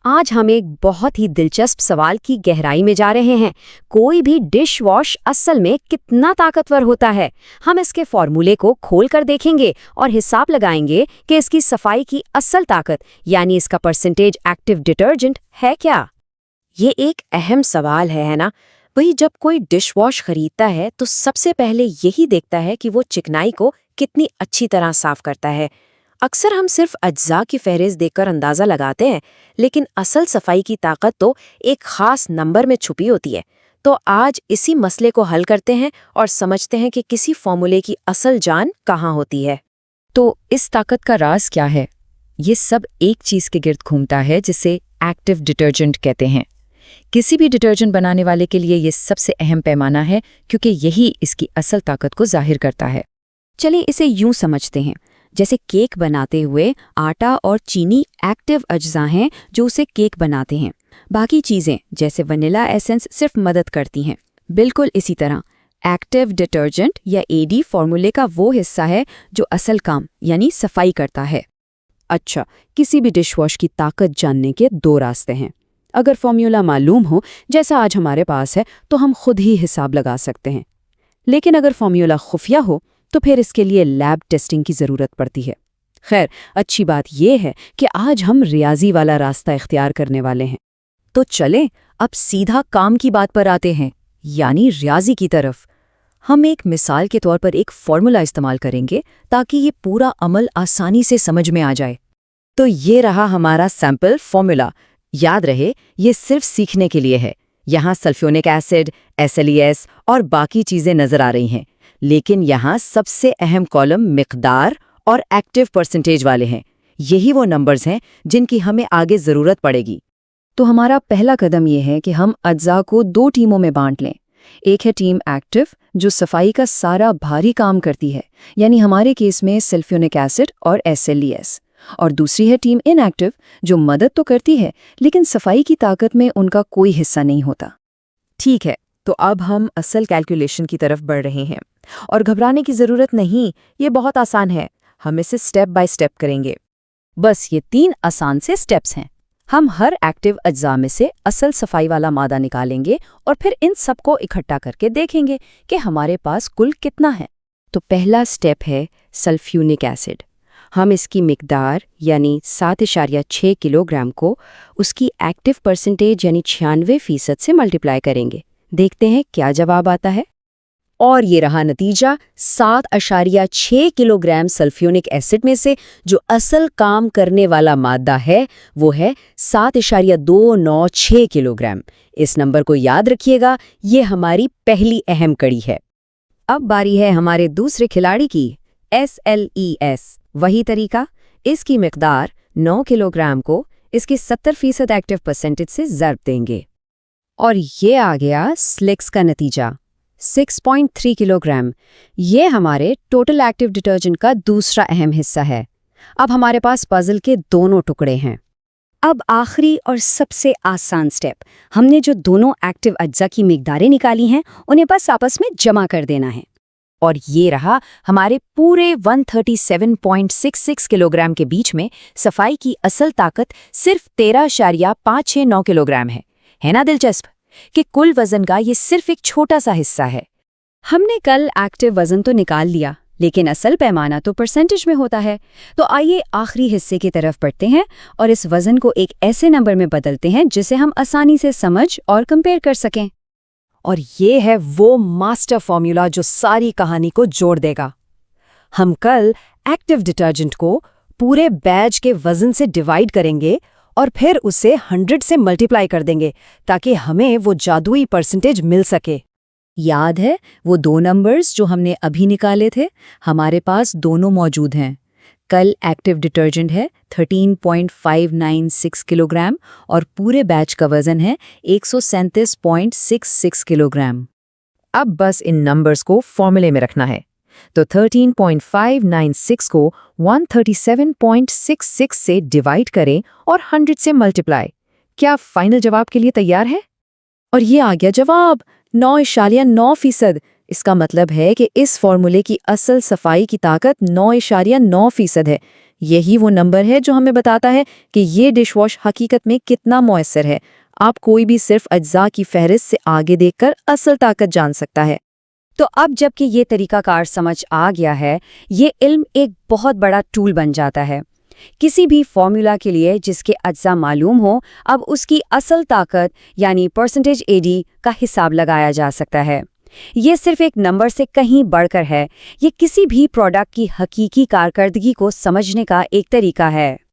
आज हम एक बहुत ही दिलचस्प सवाल की गहराई में जा रहे हैं। कोई भी डिश वॉश असल में कितना ताकतवर होता है? हम इसके फॉर्मूले को खोल कर देखेंगे और हिसाब लगाएंगे कि इसकी सफाई की असल ताकत यानी इसका परसेंटेज एक्टिव डिटर्जेंट है क्या। ये एक अहम सवाल है ना। वही जब कोई डिश वॉश खरीदता है तो सबसे पहले यही देखता है कि वो चिकनाई को कितनी अच्छी तरह साफ करता है। अक्सर हम सिर्फ अज्जा की फहरिस्त देखकर अंदाज़ा लगाते हैं, लेकिन असल सफाई की ताकत तो एक खास नंबर में छुपी होती है। तो आज इसी मसले को हल करते हैं और समझते हैं कि किसी फॉर्मूले की असल जान कहाँ होती है। तो इस ताकत का राज क्या है? ये सब एक चीज़ के गिर्द घूमता है जिसे एक्टिव डिटर्जेंट कहते हैं। किसी भी डिटर्जेंट बनाने वाले के लिए ये सबसे अहम पैमाना है, क्योंकि यही इसकी असल ताकत को जाहिर करता है। चलिए इसे यूं समझते हैं, जैसे केक बनाते हुए आटा और चीनी एक्टिव अज्जा हैं जो उसे केक बनाते हैं। बाकी चीज़ें जैसे वनीला एसेंस सिर्फ मदद करती हैं। बिल्कुल इसी तरह एक्टिव डिटर्जेंट या एडी फॉर्मूले का वो हिस्सा है जो असल काम यानी सफाई करता है। अच्छा, किसी भी डिश वॉश की ताकत जानने के दो रास्ते हैं। अगर फॉर्मूला मालूम हो, जैसा आज हमारे पास है, तो हम खुद ही हिसाब लगा सकते हैं। लेकिन अगर फॉर्मूला खुफिया हो तो फिर इसके लिए लैब टेस्टिंग की ज़रूरत पड़ती है। खैर, अच्छी बात यह है कि आज हम रियाजी वाला रास्ता इख्तियार करने वाले हैं। तो चलें अब सीधा काम की बात पर आते हैं, यानी रियाजी की तरफ। हम एक मिसाल के तौर पर एक फॉर्मूला इस्तेमाल करेंगे ताकि ये पूरा अमल आसानी से समझ में आ जाए। तो ये रहा हमारा सैंपल फॉर्मूला। याद रहे, ये सिर्फ सीखने के लिए है। यहाँ सल्फ्यूनिक एसिड, SLES और बाकी चीज़ें नज़र आ रही हैं, लेकिन यहाँ सबसे अहम कॉलम मिकदार और एक्टिव परसेंटेज वाले हैं। यही वो नंबर्स हैं जिनकी हमें आगे ज़रूरत पड़ेगी। तो हमारा पहला कदम ये है कि हम अज्जा को दो टीमों में बांट लें। एक है टीम एक्टिव, जो सफाई का सारा भारी काम करती है, यानी हमारे केस में सल्फ्यूनिक एसिड और SLES। और दूसरी है टीम इनएक्टिव, जो मदद तो करती है लेकिन सफाई की ताकत में उनका कोई हिस्सा नहीं होता। ठीक है, तो अब हम असल कैलकुलेशन की तरफ बढ़ रहे हैं। और घबराने की ज़रूरत नहीं, ये बहुत आसान है। हम इसे स्टेप बाय स्टेप करेंगे। बस ये 3 आसान से स्टेप्स हैं। हम हर एक्टिव अज्जा में से असल सफाई वाला मादा निकालेंगे और फिर इन सबको इकट्ठा करके देखेंगे कि हमारे पास कुल कितना है। तो पहला स्टेप है सल्फ्यूनिक एसिड। हम इसकी मिकदार यानी 7.6 किलोग्राम को उसकी एक्टिव परसेंटेज यानी 96% से मल्टीप्लाई करेंगे। देखते हैं क्या जवाब आता है। और ये रहा नतीजा। 7.6 किलोग्राम सल्फ्यूनिक एसिड में से जो असल काम करने वाला मादा है वो है 7.296 किलोग्राम। इस नंबर को याद रखिएगा, ये हमारी पहली अहम कड़ी है। अब बारी है हमारे दूसरे खिलाड़ी की, SLES। वही तरीका, इसकी मिकदार 9 किलोग्राम को इसकी 70% एक्टिव परसेंटेज से ज़र्ब देंगे। और ये आ गया स्लिक्स का नतीजा, 6.3 किलोग्राम। ये हमारे टोटल एक्टिव डिटर्जेंट का दूसरा अहम हिस्सा है। अब हमारे पास पजल के दोनों टुकड़े हैं। अब आखिरी और सबसे आसान स्टेप, हमने जो दोनों एक्टिव अज्जा की मिकदारें निकाली हैं उन्हें बस आपस में जमा कर देना है। और ये रहा हमारे पूरे 137.66 किलोग्राम के बीच में सफाई की असल ताकत सिर्फ 13.569 किलोग्राम है ना दिलचस्प कि कुल वजन का ये सिर्फ एक छोटा सा हिस्सा है। हमने कल एक्टिव वजन तो निकाल लिया, लेकिन असल पैमाना तो परसेंटेज में होता है। तो आइए आखिरी हिस्से की तरफ बढ़ते हैं और इस वजन को एक ऐसे नंबर में बदलते हैं जिसे हम आसानी से समझ और कंपेयर कर सकें। और ये है वो मास्टर फॉर्मूला जो सारी कहानी को जोड़ देगा। हम कल एक्टिव डिटर्जेंट को पूरे बैच के वजन से डिवाइड करेंगे और फिर उसे 100 से मल्टीप्लाई कर देंगे ताकि हमें वो जादुई परसेंटेज मिल सके। याद है वो दो नंबर्स जो हमने अभी निकाले थे? हमारे पास दोनों मौजूद हैं। कल एक्टिव डिटर्जेंट है 13.596 किलोग्राम और पूरे बैच का वजन है 137.66 किलोग्राम। अब बस इन नंबर्स को फॉर्मूले में रखना है। तो 13.596 को 137.66 से डिवाइड करें और 100 से मल्टीप्लाई। क्या फाइनल जवाब के लिए तैयार है? और ये आ गया जवाब, 9.9%। इसका मतलब है कि इस फॉर्मूले की असल सफाई की ताकत 9.9% है। यही वो नंबर है जो हमें बताता है कि ये डिशवॉश हकीकत में कितना मौसर है। आप कोई भी सिर्फ अज्जा की फहरिस्त से आगे देखकर असल ताकत जान सकता है। तो अब जबकि ये तरीकाकार समझ आ गया है, ये इल्म एक बहुत बड़ा टूल बन जाता है। किसी भी फॉर्मूला के लिए जिसके अज्जा मालूम हो, अब उसकी असल ताकत यानी परसेंटेज एडी का हिसाब लगाया जा सकता है। ये सिर्फ एक नंबर से कहीं बढ़कर है। ये किसी भी प्रोडक्ट की हकीकी कारकर्दगी को समझने का एक तरीका है।